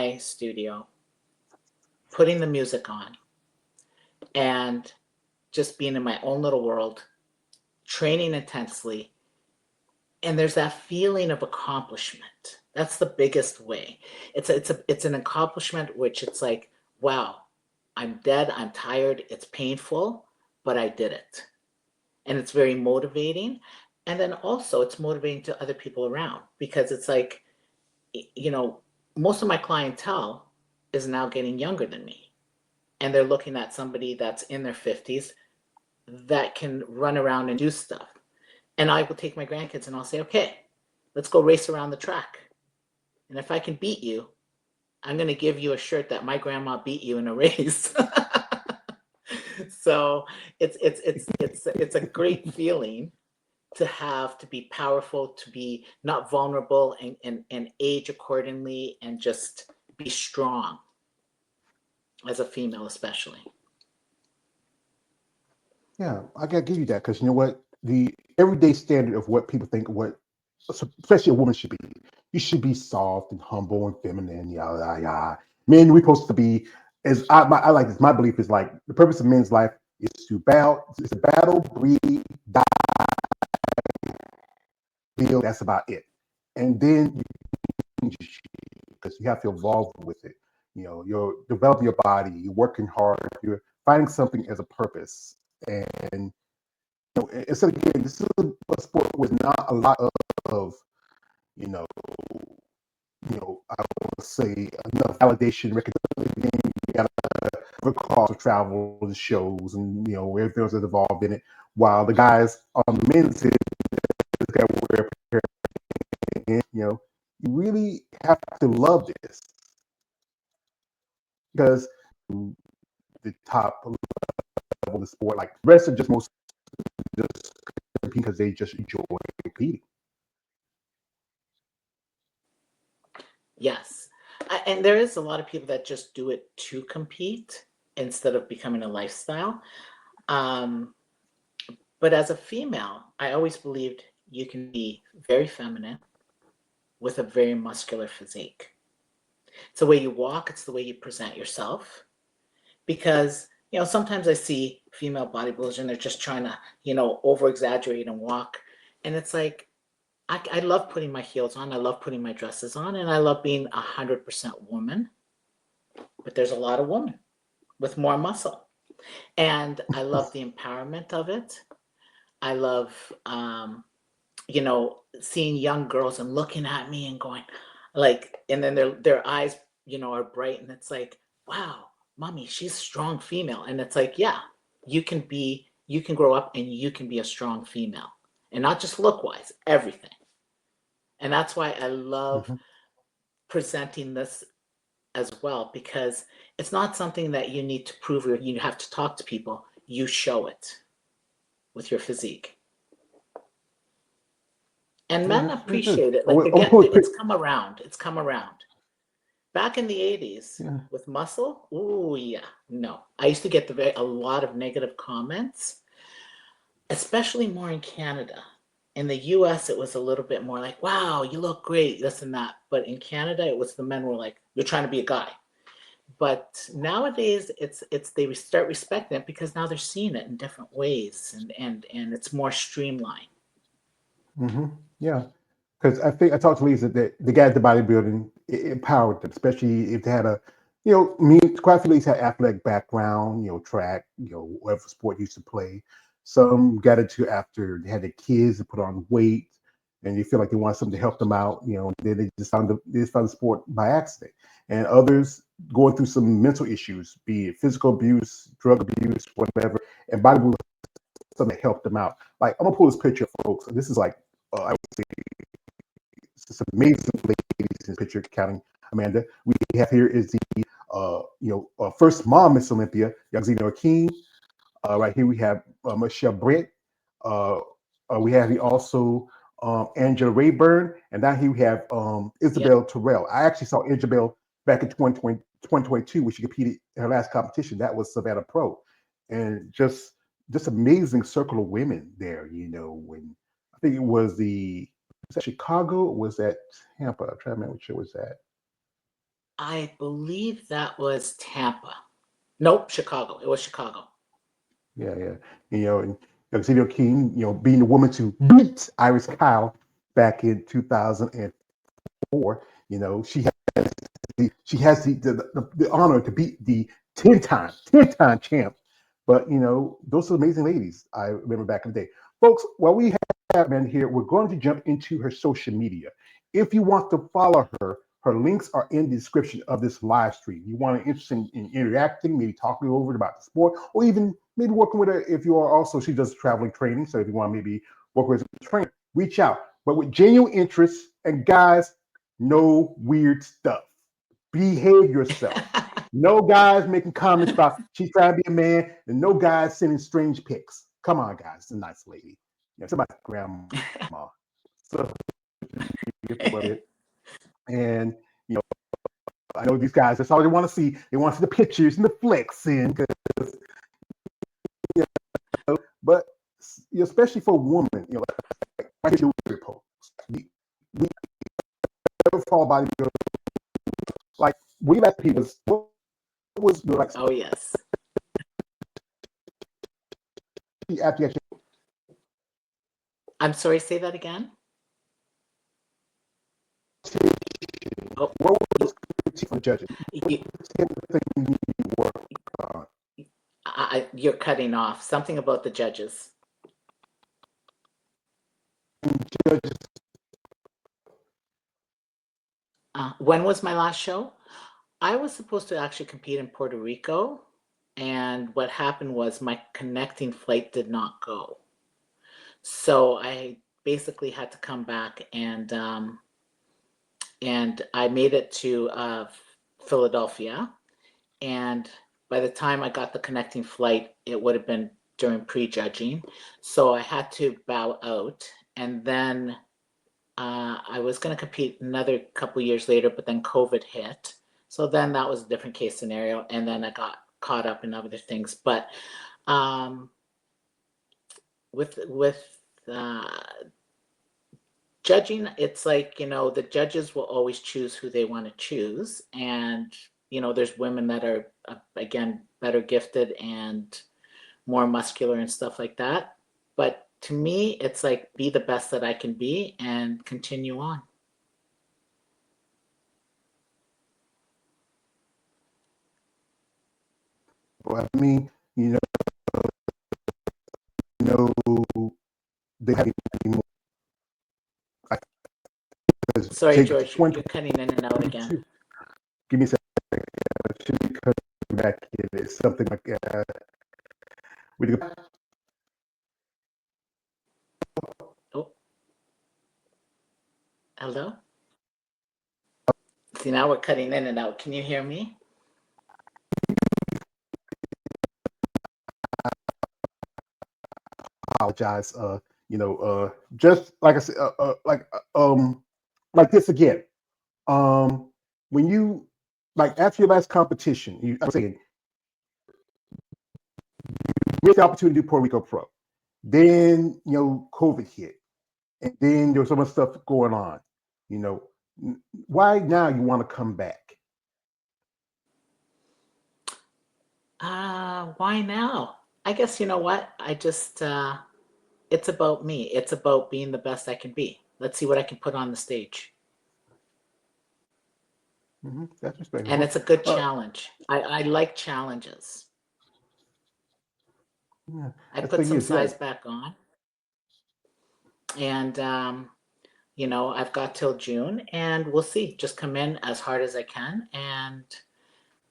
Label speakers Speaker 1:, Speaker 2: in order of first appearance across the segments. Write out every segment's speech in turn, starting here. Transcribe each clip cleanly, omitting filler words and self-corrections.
Speaker 1: my studio, putting the music on, and just being in my own little world, training intensely. And there's that feeling of accomplishment. That's the biggest way. It's an accomplishment which it's like, wow, I'm dead, I'm tired, it's painful, but I did it. And it's very motivating. And then also it's motivating to other people around, because it's like, you know, most of my clientele is now getting younger than me. And they're looking at somebody that's in their 50s that can run around and do stuff. And I will take my grandkids and I'll say, okay, let's go race around the track. And if I can beat you, I'm going to give you a shirt that my grandma beat you in a race. So it's a great feeling to have, to be powerful, to be not vulnerable, and age accordingly, and just be strong as a female, especially.
Speaker 2: Yeah, I gotta give you that, because you know what, the everyday standard of what people think what especially a woman should be. You should be soft and humble and feminine, yada yada yada. Men, we're supposed to be, as I like this. My belief is like the purpose of men's life is to battle. It's a battle, breed, die, build. That's about it. And then because you have to evolve with it. You know, you're developing your body. You're working hard. You're finding something as a purpose. And you know, instead of getting, this is a sport with not a lot of you know, I would say enough validation, recognition. You got to cost of travel, the shows, and you know, everything else that's involved in it. While the guys on the men's end that wear, you know, you really have to love this, because the top level of the sport, like the rest are just most just because they just enjoy competing.
Speaker 1: Yes. And there is a lot of people that just do it to compete instead of becoming a lifestyle. Um, but as a female, I always believed you can be very feminine with a very muscular physique. It's the way you walk, it's the way you present yourself. Because, sometimes I see female bodybuilders and they're just trying to, over exaggerate and walk. And it's like, I love putting my heels on. I love putting my dresses on, and I love being 100% woman. But there's a lot of women with more muscle, and I love the empowerment of it. I love, seeing young girls and looking at me and going, like, and then their eyes, are bright, and it's like, wow, mommy, she's a strong female, and it's like, yeah, you can grow up and you can be a strong female, and not just look wise, everything. And that's why I love
Speaker 2: Mm-hmm.
Speaker 1: presenting this as well, because it's not something that you need to prove or you have to talk to people. You show it with your physique. And
Speaker 2: Yeah,
Speaker 1: men
Speaker 2: that's very good.
Speaker 1: appreciate it.
Speaker 2: I'm
Speaker 1: Like
Speaker 2: gonna pull a pic.
Speaker 1: it's come around. It's come around. Back in the 80s
Speaker 2: Yeah.
Speaker 1: with muscle, ooh yeah, no. I used to get a lot of negative comments, especially more in Canada. In the US, it was a little bit more like, wow, you look great, this and that. But in Canada, it was the men were like, you're trying to be a guy. But nowadays, it's they start respecting it because now they're seeing it in different ways, and it's more streamlined.
Speaker 2: Mm-hmm. Yeah. Because I think I talked to Lisa that the guys at bodybuilding empowered them, especially if they had a, me, quite a few ladies had athletic background, track, whatever sport you used to play. Some got into after they had their kids and put on weight, and they feel like they want something to help them out, then they just found the sport by accident. And others going through some mental issues, be it physical abuse, drug abuse, whatever, and bodybuilding is something that helped them out. Like I'm gonna pull this picture, folks. This is like I would say some amazing ladies in this picture, counting Amanda. We have here is the first mom Miss Olympia, Yaxina Akeem. Right here we have Michelle Brent. Uh, we have here also Angela Rayburn, and down here we have
Speaker 1: Yep.
Speaker 2: Isabel Terrell. I actually saw Isabel back in 2022 when she competed in her last competition. That was Savannah Pro, and just amazing circle of women there. When I think it was that Chicago, or was that Tampa? I'm trying to remember which it was that.
Speaker 1: I believe that was Tampa. Nope, Chicago. It was Chicago.
Speaker 2: Yeah, yeah. And Xavier King, being the woman to beat Iris Kyle back in 2004, she has the honor to beat the 10-time champ. But those are amazing ladies. I remember back in the day. Folks, while we have men here, we're going to jump into her social media. If you want to follow her, her links are in the description of this live stream. You want to interested in interacting, maybe talking over about the sport, or even maybe working with her if you are also, she does traveling training. So if you want to maybe work with a trainer, reach out. But with genuine interest, and guys, no weird stuff. Behave yourself. No guys making comments about she's trying to be a man, and no guys sending strange pics. Come on, guys. It's a nice lady. Somebody's grandma. So with it. And I know these guys, that's all they want to see. They want to see the pictures and the flexing. But especially for a woman, like do post. We never fall bodybuilder. Like we like people. What was your like?
Speaker 1: Oh yes.
Speaker 2: After you
Speaker 1: I'm sorry. Say that again.
Speaker 2: what was for judges?
Speaker 1: You're cutting off. Something about the judges.
Speaker 2: Judges.
Speaker 1: When was my last show? I was supposed to actually compete in Puerto Rico, and what happened was my connecting flight did not go. So I basically had to come back, and I made it to Philadelphia. And by the time I got the connecting flight, it would have been during pre-judging. So I had to bow out. And then I was going to compete another couple years later, but then COVID hit. So then that was a different case scenario. And then I got caught up in other things. But with judging, it's like, the judges will always choose who they want to choose. And, there's women that are, again, better gifted and more muscular and stuff like that. But to me, it's like, be the best that I can be and continue on.
Speaker 2: Well, I mean, they have more.
Speaker 1: Sorry, George, you're cutting in and out again.
Speaker 2: Give me a second. I should be cutting back in. It's something like
Speaker 1: Oh, hello? See, now we're cutting in and out. Can you hear me?
Speaker 2: Apologize. Just like I said, like this again. When you after your last competition, I'm saying you missed the opportunity to do Puerto Rico Pro. Then COVID hit, and then there was so much stuff going on. Why now you want to come back?
Speaker 1: Why now? I guess you know what? I just it's about me. It's about being the best I can be. Let's see what I can put on the stage.
Speaker 2: That's respectable.
Speaker 1: And it's a good challenge. I like challenges.
Speaker 2: Yeah,
Speaker 1: I put some size back on. And, I've got till June, and we'll see. Just come in as hard as I can and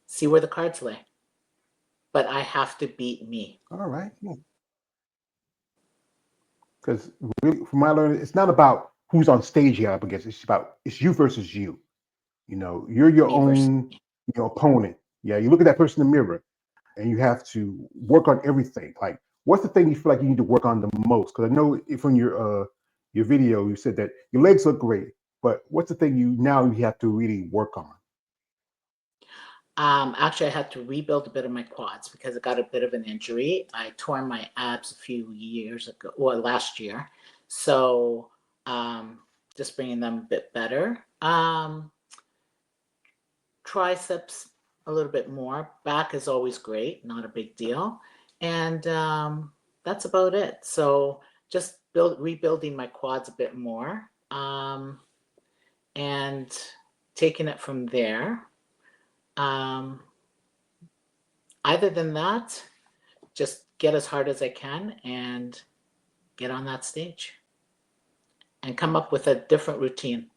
Speaker 1: see where the cards lay. But I have to beat me.
Speaker 2: All right. Because really, from my learning, it's not about who's on stage here up against. It's you versus you. You're your own opponent. Yeah, you look at that person in the mirror, and you have to work on everything. Like, what's the thing you feel like you need to work on the most? Because I know from your video, you said that your legs look great, but what's the thing you have to really work on?
Speaker 1: Actually, I had to rebuild a bit of my quads because I got a bit of an injury. I tore my abs a few years ago, or last year. So just bringing them a bit better. triceps a little bit more. Back is always great, not a big deal. And that's about it. So just rebuilding my quads a bit more, and taking it from there. Um, Other than that, just get as hard as I can and get on that stage and come up with a different routine,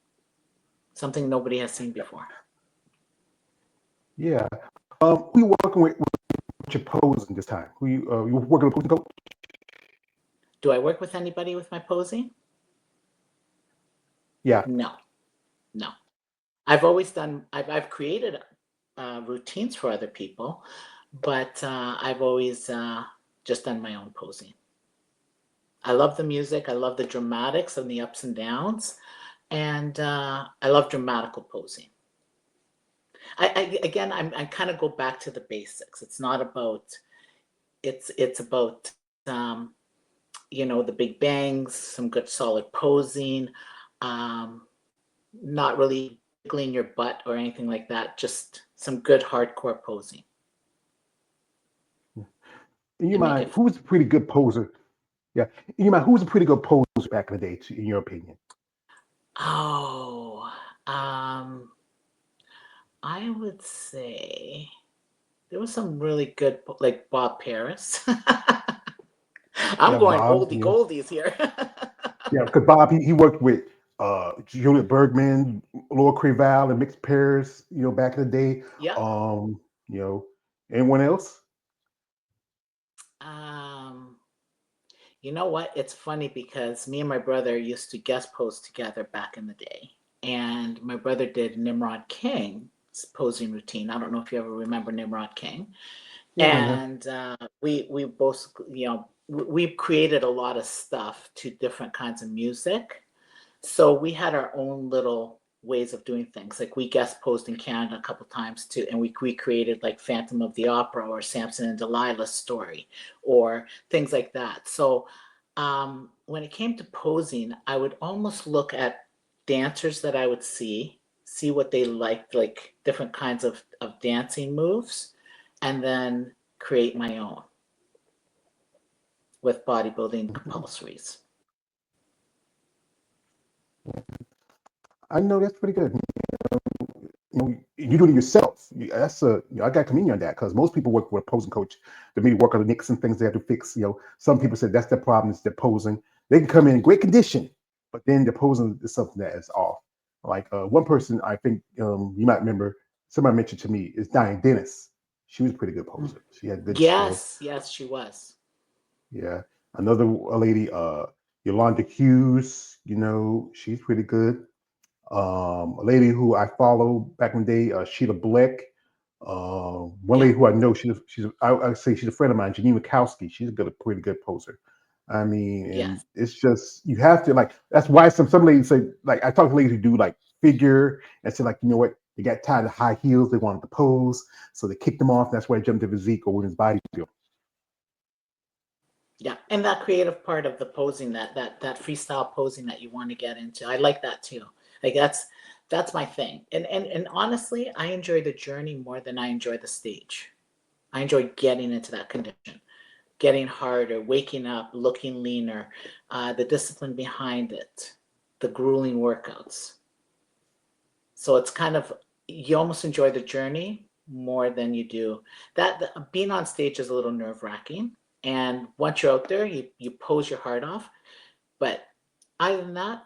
Speaker 1: something nobody has seen before.
Speaker 2: Yeah. Who you working with your posing this time? Who you working with a posing coach?
Speaker 1: Do I work with anybody with my posing?
Speaker 2: Yeah.
Speaker 1: No, no. I've created routines for other people, but I've always just done my own posing. I love the music. I love the dramatics and the ups and downs. And I love dramatical posing. Again, I kind of go back to the basics. It's not about, it's about, um, the big bangs, some good solid posing, um, not really wiggling your butt or anything like that. Just some good hardcore posing
Speaker 2: In your
Speaker 1: and make
Speaker 2: mind,
Speaker 1: it.
Speaker 2: who was a pretty good poser? Yeah. In your mind, who was a pretty good poser back in the day, in your opinion?
Speaker 1: Oh, I would say there was some really good, like Bob Paris. I'm
Speaker 2: Yeah,
Speaker 1: going
Speaker 2: Bob.
Speaker 1: oldie
Speaker 2: Yeah.
Speaker 1: goldies here.
Speaker 2: Yeah, because Bob, he worked with Juliet Bergman, Laura Creval, and Mixed Pairs, back in the day.
Speaker 1: Yeah.
Speaker 2: Um, you know, anyone else?
Speaker 1: Um, you know what? It's funny because me and my brother used to guest pose together back in the day. And my brother did Nimrod King's posing routine. I don't know if you ever remember Nimrod King.
Speaker 2: Yeah, yeah.
Speaker 1: And we both, we've created a lot of stuff to different kinds of music. So we had our own little ways of doing things. Like we guest posed in Canada a couple times too, and we recreated like Phantom of the Opera or Samson and Delilah's story or things like that. So when it came to posing, I would almost look at dancers that I would see what they liked, like different kinds of dancing moves, and then create my own with bodybuilding compulsories.
Speaker 2: I know that's pretty good. You do it yourself. That's I got to commend you on that because most people work with a posing coach. They maybe work on the nicks and things they have to fix. Some people say that's their problem is their posing. They can come in great condition, but then the posing is something that is off. Like one person, I think you might remember, somebody mentioned to me is Diane Dennis. She was a pretty good poser. She had good skill.
Speaker 1: Yes, yes, she was.
Speaker 2: Yeah. Another lady, Yolanda Hughes. She's pretty good. A lady who I follow back in the day, Sheila Bleck. One
Speaker 1: Yeah,
Speaker 2: lady who I know, I say she's a friend of mine, Janine Mikowski. She's a pretty good poser. I mean, and
Speaker 1: yes.
Speaker 2: it's just you have to like. That's why some ladies say like I talk to ladies who do like figure and say like you know what they got tired of high heels, they wanted to pose, so they kicked them off. That's why they jumped to physique or women's bodybuilding.
Speaker 1: Yeah, and that creative part of the posing, that freestyle posing that you want to get into, I like that too. Like that's my thing. And honestly, I enjoy the journey more than I enjoy the stage. I enjoy getting into that condition, getting harder, waking up, looking leaner, the discipline behind it, the grueling workouts. So it's kind of you almost enjoy the journey more than you do being on stage is a little nerve wracking. And once you're out there, you pose your heart off. But other than that,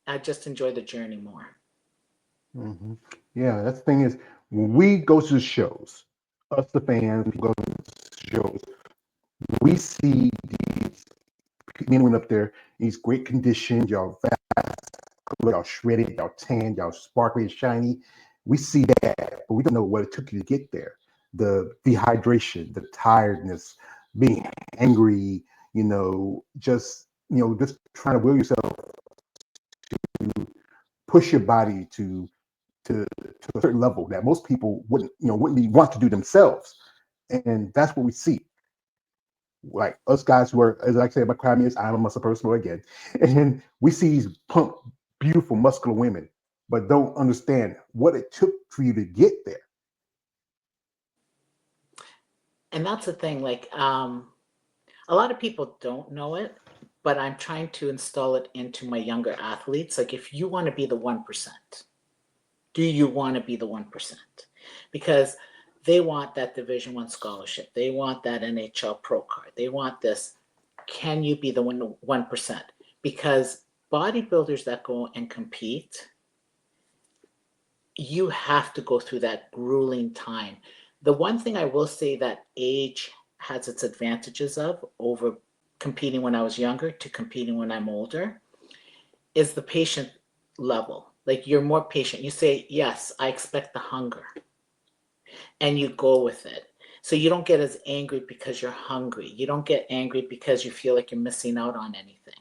Speaker 1: I just enjoy the journey more.
Speaker 2: hmm Yeah, that's the thing is when we go to the shows, us the fans, we go to the shows, we see these men and women up there in these great conditions, y'all vascular, y'all shredded, y'all tan, y'all sparkly and shiny. We see that, but we don't know what it took you to get there. The dehydration, the tiredness, being angry, just trying to will yourself to push your body to a certain level that most people wouldn't want to do themselves. And that's what we see. Like us guys who are, as I say, my crime is I'm a muscle person again. And we see these plump, beautiful, muscular women but don't understand what it took for you to get there.
Speaker 1: And that's the thing, like, a lot of people don't know it, but I'm trying to install it into my younger athletes. Like, if you want to be the 1%, do you want to be the 1%? Because they want that Division I scholarship. They want that NHL pro card. They want this. Can you be the 1%? Because bodybuilders that go and compete, you have to go through that grueling time. The one thing I will say that age has its advantages of over competing when I was younger to competing when I'm older is the patient level. Like, you're more patient. You say, yes, I expect the hunger, and you go with it. So you don't get as angry because you're hungry. You don't get angry because you feel like you're missing out on anything.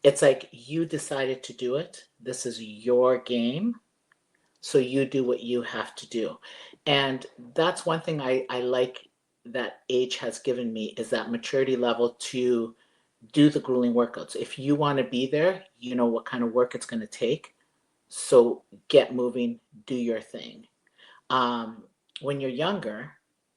Speaker 1: It's like, you decided to do it. This is your game. So you do what you have to do. And that's one thing I like that age has given me, is that maturity level to do the grueling workouts. If you want to be there, you know what kind of work it's going to take. So get moving, do your thing. Um, when you're younger,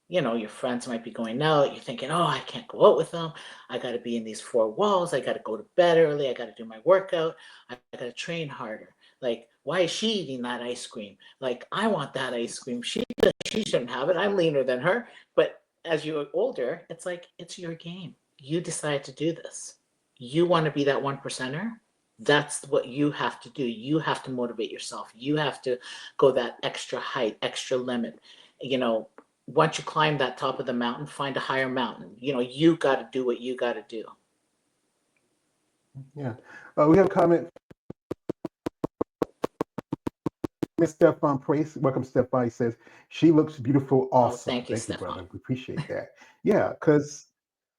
Speaker 1: you know, your friends might be going out. You're thinking, oh, I can't go out with them. I got to be in these four walls. I got to go to bed early. I got to do my workout. I got to train harder. Like, why is she eating that ice cream? Like, I want that ice cream. She shouldn't have it. I'm leaner than her. But as you're older, it's like, it's your game. You decide to do this. You want to be that 1%er. That's what you have to do. You have to motivate yourself. You have to go that extra height, extra limit. You know, once you climb that top of the mountain, find a higher mountain. You know, you got to do what you got to do.
Speaker 2: Yeah. We have a comment. Miss Stefan Price, welcome, Stefan. He says, she looks beautiful,
Speaker 1: Oh,
Speaker 2: awesome.
Speaker 1: thank you,
Speaker 2: Thank you,
Speaker 1: Stefan.
Speaker 2: brother. We appreciate that. Yeah, because,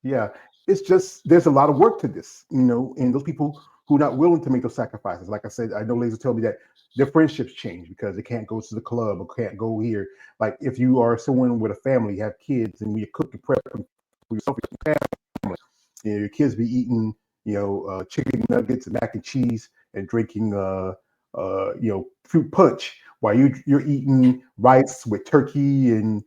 Speaker 2: yeah, it's just, there's a lot of work to this, you know, and those people who are not willing to make those sacrifices. Like I said, I know ladies tell me that their friendships change because they can't go to the club or can't go here. Like, if you are someone with a family, you have kids, and you cook and prep for yourself and your family, you know, your kids be eating, you know, chicken nuggets and mac and cheese and drinking, you know, fruit punch while you're eating rice with turkey and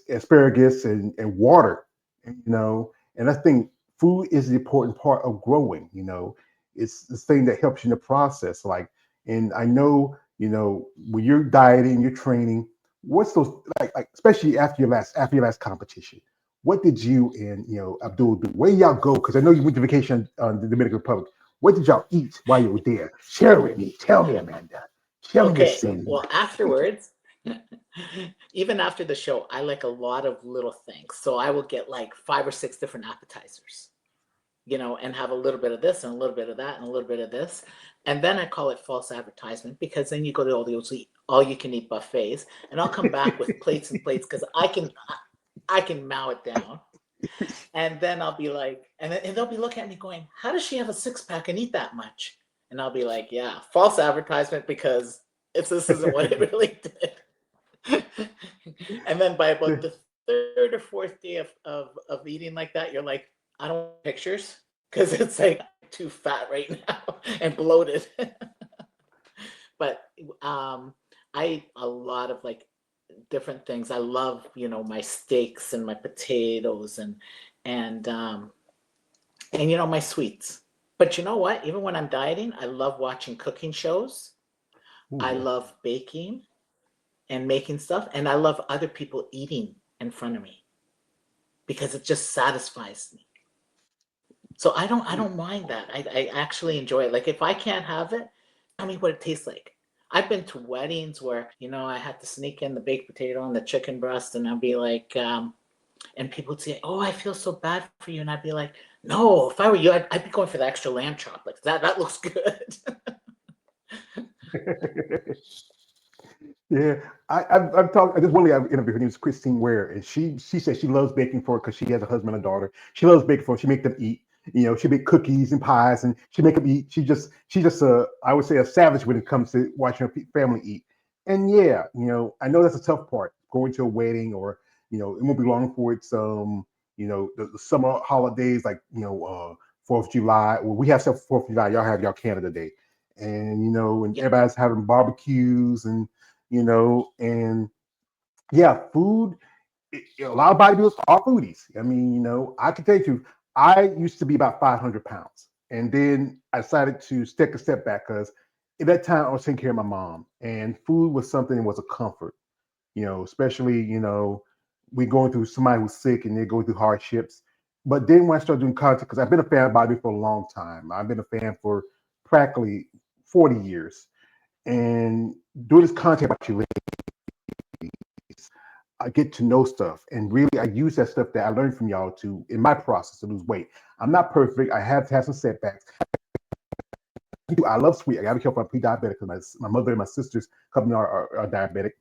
Speaker 2: asparagus and water, you know. And I think food is the important part of growing. You know, it's the thing that helps you in the process. Like, and I know, you know, when you're dieting, you're training. What's those like especially after your last competition? What did you and Abdul do? Where y'all go? Because I know you went to vacation on the Dominican Republic. What did y'all eat while you were there? Share with me. Tell me, Amanda. Tell me your
Speaker 1: Okay,
Speaker 2: scene.
Speaker 1: well, afterwards, even after the show, I like a lot of little things. So I will get like 5 or 6 different appetizers, you know, and have a little bit of this and a little bit of that and a little bit of this. And then I call it false advertisement, because then you go to all you can eat buffets, and I'll come back with plates and plates because I can mow it down. And then I'll be like, and they'll be looking at me going, how does she have a 6-pack and eat that much? And I'll be like, yeah, false advertisement, because this isn't what it really did. And then by about the third or fourth day of eating like that, you're like, I don't want pictures, because it's like, I'm too fat right now and bloated. But I eat a lot of like different things. I love, you know, my steaks and my potatoes and you know, my sweets. But you know what? Even when I'm dieting, I love watching cooking shows.
Speaker 2: Ooh,
Speaker 1: I
Speaker 2: yeah.
Speaker 1: love baking and making stuff, and I love other people eating in front of me, because it just satisfies me. So I don't mind that. I actually enjoy it. Like, if I can't have it, tell me what it tastes like. I've been to weddings where, you know, I had to sneak in the baked potato and the chicken breast, and I'd be like, and people would say, "Oh, I feel so bad for you," and I'd be like, "No, if I were you, I'd be going for the extra lamb chop. Like, that looks good."
Speaker 2: Yeah, I've talked. This one lady I've interviewed. Her name is Christine Ware, and she says she loves baking for it because she has a husband and a daughter. She loves baking for it. She make them eat. You know, she make cookies and pies, and she make them eat. She just I would say a savage when it comes to watching her family eat. And yeah, you know, I know that's a tough part, going to a wedding, or it won't be long for it's the summer holidays, like 4th of July. Well, we have some 4th of July. Y'all have y'all Canada Day. and you know, and
Speaker 1: Yeah.
Speaker 2: everybody's having barbecues, and you know, and yeah, food. A lot of bodybuilders are foodies. I mean, you know, I can tell you, I used to be about 500 pounds, and then I decided to take a step back because at that time I was taking care of my mom, and food was something that was a comfort. You know, especially you know, we going through somebody who's sick and they're going through hardships. But then when I started doing content, because I've been a fan of bodybuilding for a long time, I've been a fan for practically 40 years, and doing this content about you I get to know stuff, and really I use that stuff that I learned from y'all to in my process to lose weight. I'm not perfect. I have to have some setbacks. I love sweet. I got to be careful. I'm pre-diabetic because my mother and my sisters company are diabetic,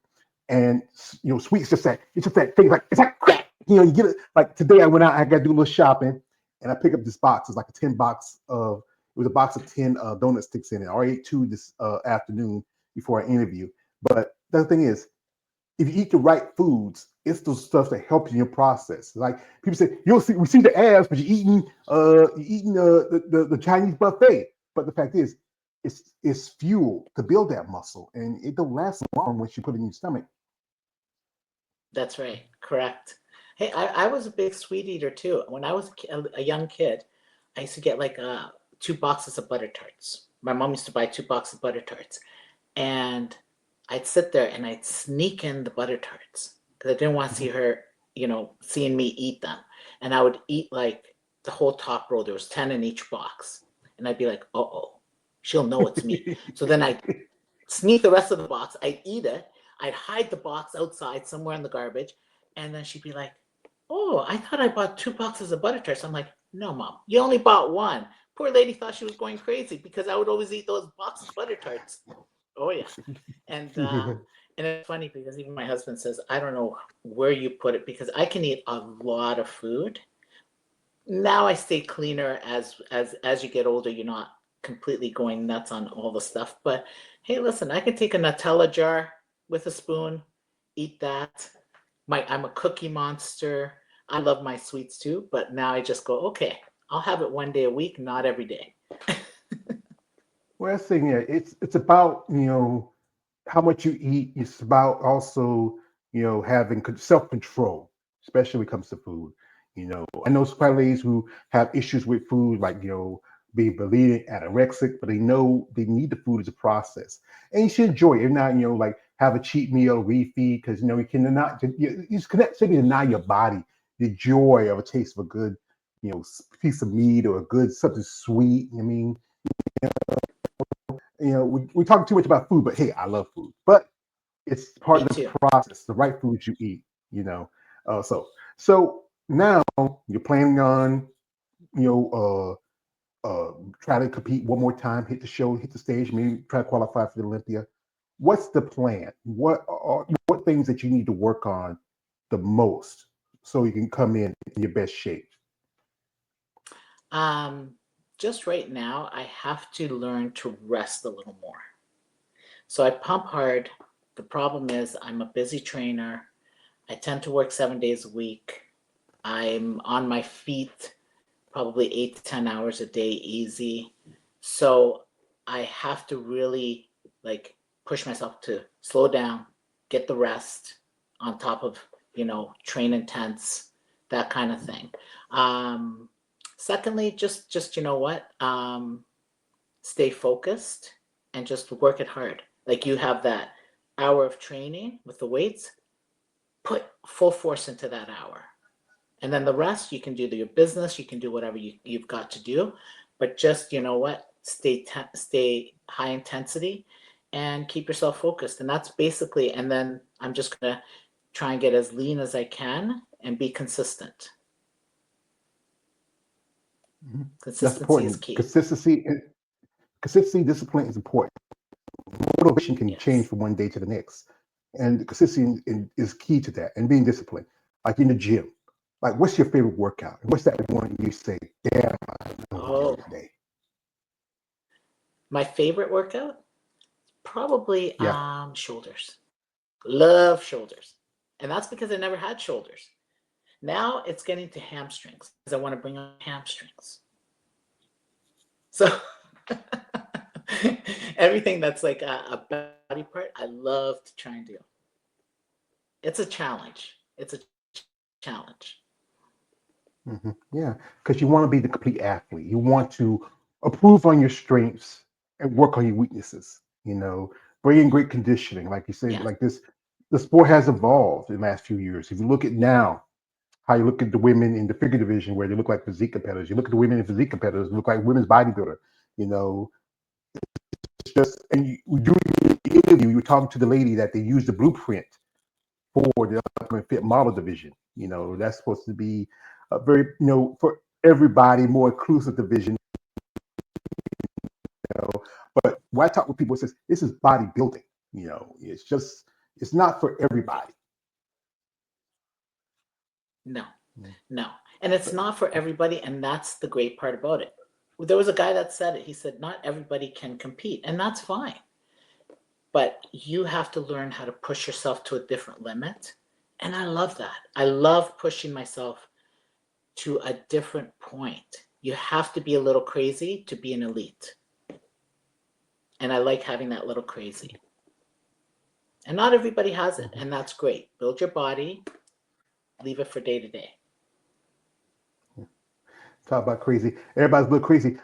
Speaker 2: and you know, sweet's just that. It's just that thing. Like it's like crack. You know, you get it. Like today, I went out. I got to do a little shopping, and I pick up this box. It's like a 10 box of. It was a box of 10 donut sticks in it. I already ate two this afternoon before I interview. But the other thing is, if you eat the right foods, it's those stuff that help you in your process. Like people say, you'll see we see the abs, but you're eating the Chinese buffet. But the fact is, it's fuel to build that muscle, and it don't last long once you put it in your stomach.
Speaker 1: That's right. Correct. Hey, I was a big sweet eater too. When I was a young kid, I used to get like 2 boxes of butter tarts. My mom used to buy 2 boxes of butter tarts, and I'd sit there and I'd sneak in the butter tarts because I didn't want to see
Speaker 2: Mhm.
Speaker 1: her, seeing me eat them. And I would eat like the whole top row. There was 10 in each box, and I'd be like, "Uh-oh, she'll know it's me." So then I sneak the rest of the box. I'd eat it. I'd hide the box outside somewhere in the garbage. And then she'd be like, "Oh, I thought I bought 2 boxes of butter tarts." I'm like, "No, mom, you only bought one." Poor lady thought she was going crazy because I would always eat those boxes of butter tarts. Oh, yeah. And
Speaker 2: Yeah.
Speaker 1: and it's funny because even my husband says, "I don't know where you put it because I can eat a lot of food." Now I stay cleaner as you get older. You're not completely going nuts on all the stuff. But hey, listen, I can take a Nutella jar with a spoon, eat that. I'm a cookie monster. I love my sweets too, but now I just go, okay, I'll have it one day a week, not every day.
Speaker 2: Well, that's the thing. Yeah, it's about you know how much you eat. It's about also you know having self control, especially when it comes to food. You know, I know some ladies who have issues with food, like you know being bulimic, anorexic, but they know they need the food as a process, and you should enjoy it. If not, you know, like have a cheat meal, refeed, because you know you cannot you just cannot simply deny your body the joy of a taste of a good you know piece of meat or a good something sweet. I mean, you know, we talk too much about food, but hey, I love food. But it's part
Speaker 1: Me
Speaker 2: of the
Speaker 1: too.
Speaker 2: process, the right foods you eat, you know. So now you're planning on, you know, try to compete one more time, hit the show, hit the stage, maybe try to qualify for the Olympia. What's the plan? What things that you need to work on the most so you can come in your best shape?
Speaker 1: Um, just right now, I have to learn to rest a little more. So I pump hard. The problem is I'm a busy trainer. I tend to work 7 days a week. I'm on my feet probably 8 to 10 hours a day easy. So I have to really like push myself to slow down, get the rest on top of, train intense, that kind of thing. Um, Secondly, just you know what? Stay focused and just work it hard. Like you have that hour of training with the weights, put full force into that hour. And then the rest, you can do your business, you can do whatever you've got to do. But just, you know what, stay high intensity and keep yourself focused. And that's basically, and then I'm just going to try and get as lean as I can and be consistent.
Speaker 2: Mhm. That's
Speaker 1: Consistency is
Speaker 2: important.
Speaker 1: key.
Speaker 2: Consistency, discipline is important. Motivation can change
Speaker 1: Yes.
Speaker 2: from one day to the next. And consistency is key to that and being disciplined. Like in the gym, like what's your favorite workout? And what's that one you say, damn, I know what I'm
Speaker 1: Oh,
Speaker 2: doing today?
Speaker 1: my favorite workout? Probably
Speaker 2: Yeah.
Speaker 1: shoulders. Love shoulders. And that's because I never had shoulders. Now it's getting to hamstrings because I want to bring on hamstrings. So Everything that's like a body part, I love to try and do. It's a challenge. It's a challenge.
Speaker 2: Yeah, because you want to be the complete athlete. You want to improve on your strengths and work on your weaknesses. Bring in great conditioning, like you said,
Speaker 1: Yeah.
Speaker 2: like this. The sport has evolved in the last few years. If you look at now, how you look at the women in the figure division where they look like physique competitors. You look at the women in physique competitors, they look like women's bodybuilder. You know, it's just and during the interview, you were talking to the lady that they used the blueprint for the upcoming fit model division. That's supposed to be a very, for everybody more inclusive division. You know, but when I talk with people, it says this is bodybuilding. It's not for everybody.
Speaker 1: No,
Speaker 2: Mm.
Speaker 1: no. And it's not for everybody, and that's the great part about it. There was a guy that said it. He said, not everybody can compete, and that's fine. But you have to learn how to push yourself to a different limit. And I love that. I love pushing myself to a different point. You have to be a little crazy to be an elite. And I like having that little crazy. And not everybody has it, and that's great. Build your body, leave it for day to day.
Speaker 2: Talk about crazy. Everybody's a little crazy.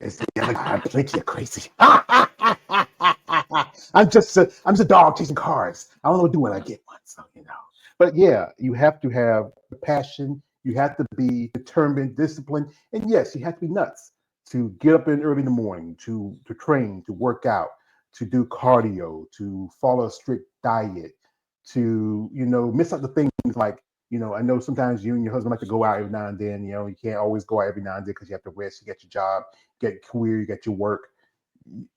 Speaker 2: It's the other guy. I'm plenty of crazy. I'm just a dog chasing cars. I don't know what to do when I get one. So. But yeah, you have to have the passion. You have to be determined, disciplined, and yes, you have to be nuts to get up in early in the morning, to train, to work out, to do cardio, to follow a strict diet, to miss out the things like I know sometimes you and your husband like to go out every now and then. You can't always go out every now and then because you have to rest. You get your job, you get your career, you get your work.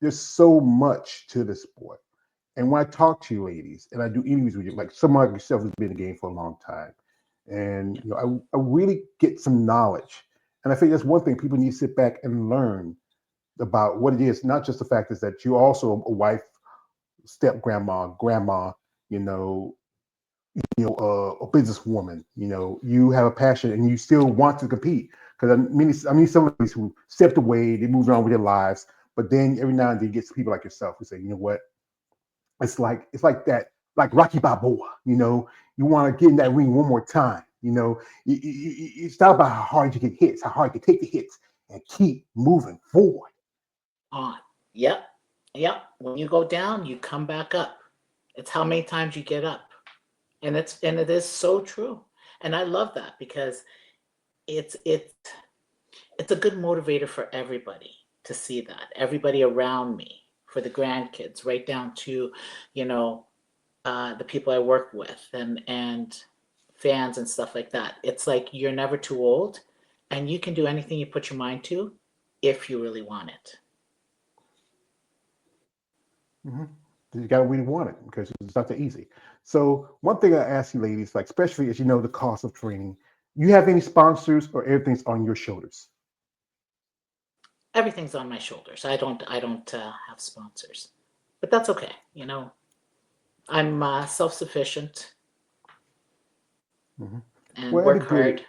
Speaker 2: There's so much to the sport. And when I talk to you ladies and I do interviews with you, like someone like yourself who's been in the game for a long time, and
Speaker 1: Yeah.
Speaker 2: I really get some knowledge. And I think that's one thing people need to sit back and learn about what it is. Not just the fact is that you're also a wife, step grandma, you know, a businesswoman. You have a passion and you still want to compete. Because I mean, some of these who stepped away, they moved on with their lives, but then every now and then you get people like yourself who say, you know what, it's like that, like Rocky Balboa. You want to get in that ring one more time. It's not about how hard you can hit, it's how hard you can take the hits and keep moving forward.
Speaker 1: On. Yep. Yep. When you go down, you come back up. It's how many times you get up. And it is so true. And I love that because it's it's it's a good motivator for everybody to see that. Everybody around me, for the grandkids, right down to, you know, the people I work with and fans and stuff like that. It's like you're never too old and you can do anything you put your mind to if you really want it.
Speaker 2: hmm You got to really want it because it's not that easy. So one thing I ask you ladies, like especially as you know the cost of training, you have any sponsors or everything's on your shoulders?
Speaker 1: Everything's on my shoulders. I don't have sponsors, but that's okay. I'm self-sufficient
Speaker 2: hmm
Speaker 1: and
Speaker 2: Well, it'd
Speaker 1: work
Speaker 2: be good.
Speaker 1: hard.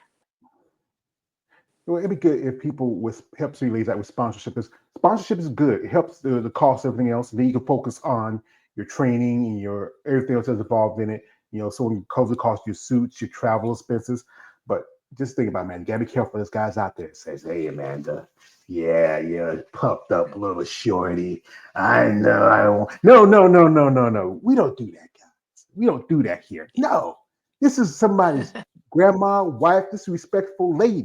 Speaker 2: Well, it'd be good if people with helps you ladies out with sponsorship. Because sponsorship is good. It helps the cost of everything else. And then you can focus on your training and your everything else that's involved in it. So when it comes to cost your suits, your travel expenses. But just think about it, man. You gotta be careful. There's guys out there that says, "Hey, Amanda, yeah, you're puffed up a little shorty. I know. I don't. No, no, no, no, no, no. We don't do that, guys. We don't do that here. No, this is somebody's grandma, wife. This is a respectful lady.